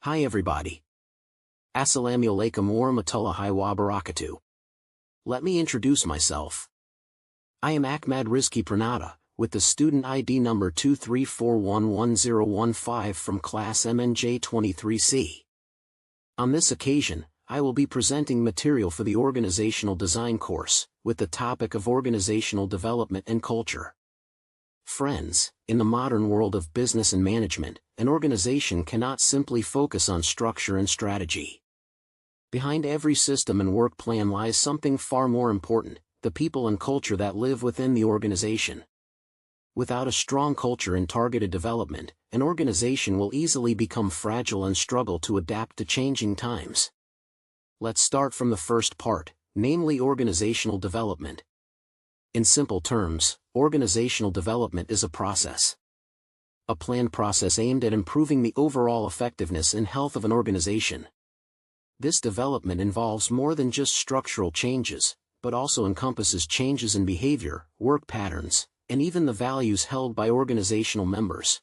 Hi everybody. Assalamu alaikum warahmatullahi wabarakatuh. Let me introduce myself. I am Ahmad Rizki Pranata, with the student ID number 234111015 from class MNJ23C. On this occasion, I will be presenting material for the Organizational Design course, with the topic of organizational development and culture. Friends, in the modern world of business and management, an organization cannot simply focus on structure and strategy. Behind every system and work plan lies something far more important: the people and culture that live within the organization. Without a strong culture and targeted development, an organization will easily become fragile and struggle to adapt to changing times. Let's start from the first part, namely organizational development. In simple terms, organizational development is a process. A planned process aimed at improving the overall effectiveness and health of an organization. This development involves more than just structural changes, but also encompasses changes in behavior, work patterns, and even the values held by organizational members.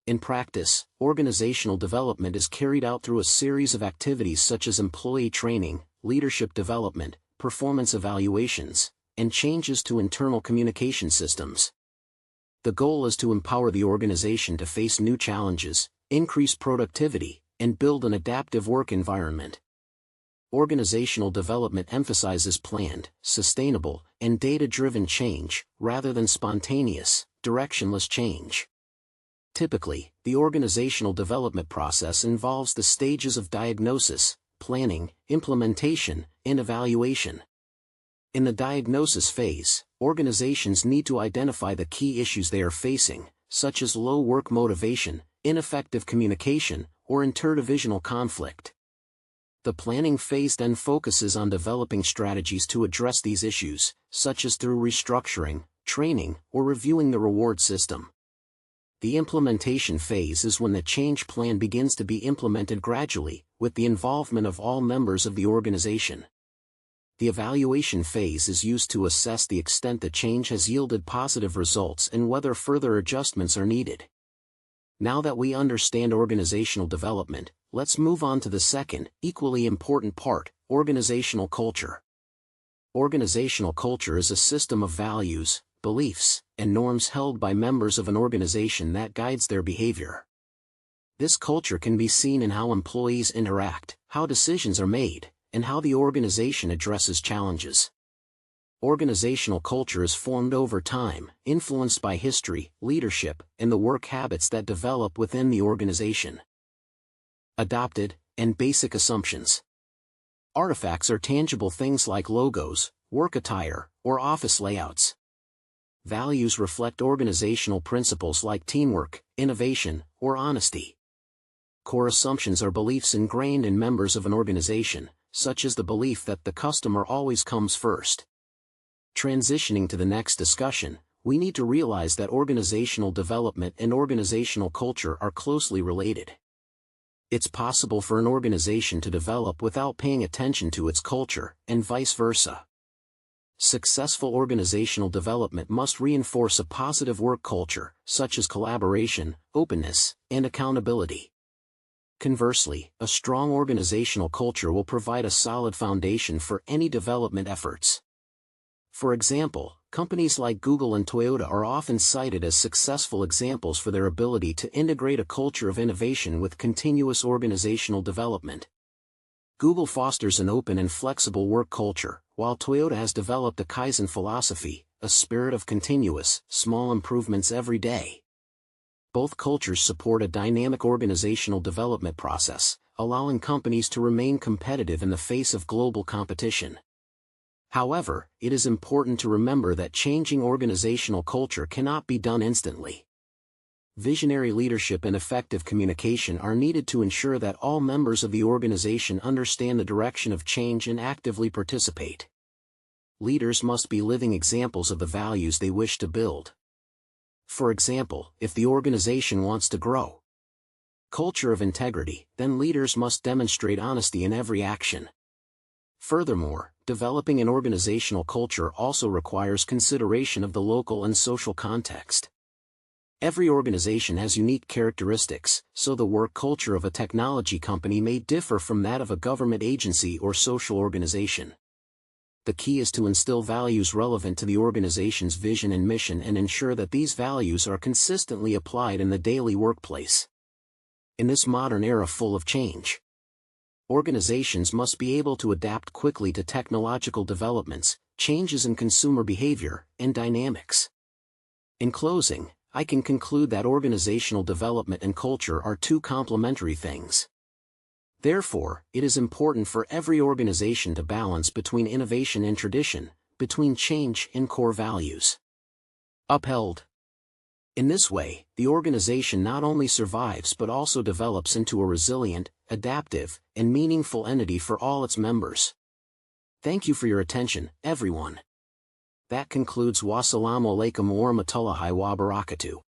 In practice, organizational development is carried out through a series of activities such as employee training, leadership development, performance evaluations, and changes to internal communication systems. The goal is to empower the organization to face new challenges, increase productivity, and build an adaptive work environment. Organizational development emphasizes planned, sustainable, and data-driven change, rather than spontaneous, directionless change. Typically, the organizational development process involves the stages of diagnosis, planning, implementation, and evaluation. In the diagnosis phase, organizations need to identify the key issues they are facing, such as low work motivation, ineffective communication, or interdivisional conflict. The planning phase then focuses on developing strategies to address these issues, such as through restructuring, training, or reviewing the reward system. The implementation phase is when the change plan begins to be implemented gradually, with the involvement of all members of the organization. The evaluation phase is used to assess the extent the change has yielded positive results and whether further adjustments are needed. Now that we understand organizational development, let's move on to the second, equally important part: organizational culture. Organizational culture is a system of values, beliefs, and norms held by members of an organization that guides their behavior. This culture can be seen in how employees interact, how decisions are made, and how the organization addresses challenges. Organizational culture is formed over time, influenced by history, leadership, and the work habits that develop within the organization. Adopted and basic assumptions. Artifacts are tangible things like logos, work attire, or office layouts. Values reflect organizational principles like teamwork, innovation, or honesty. Core assumptions are beliefs ingrained in members of an organization, such as the belief that the customer always comes first. Transitioning to the next discussion, we need to realize that organizational development and organizational culture are closely related. It's possible for an organization to develop without paying attention to its culture, and vice versa. Successful organizational development must reinforce a positive work culture, such as collaboration, openness, and accountability. Conversely, a strong organizational culture will provide a solid foundation for any development efforts. For example, companies like Google and Toyota are often cited as successful examples for their ability to integrate a culture of innovation with continuous organizational development. Google fosters an open and flexible work culture, while Toyota has developed a Kaizen philosophy, a spirit of continuous, small improvements every day. Both cultures support a dynamic organizational development process, allowing companies to remain competitive in the face of global competition. However, it is important to remember that changing organizational culture cannot be done instantly. Visionary leadership and effective communication are needed to ensure that all members of the organization understand the direction of change and actively participate. Leaders must be living examples of the values they wish to build. For example, if the organization wants to grow culture of integrity, then leaders must demonstrate honesty in every action. Furthermore, developing an organizational culture also requires consideration of the local and social context. Every organization has unique characteristics, so the work culture of a technology company may differ from that of a government agency or social organization. The key is to instill values relevant to the organization's vision and mission and ensure that these values are consistently applied in the daily workplace. In this modern era full of change, organizations must be able to adapt quickly to technological developments, changes in consumer behavior, and dynamics. In closing, I can conclude that organizational development and culture are two complementary things. Therefore, it is important for every organization to balance between innovation and tradition, between change and core values. Upheld. In this way, the organization not only survives but also develops into a resilient, adaptive, and meaningful entity for all its members. Thank you for your attention, everyone. That concludes Wassalamu alaikum warahmatullahi wabarakatuh.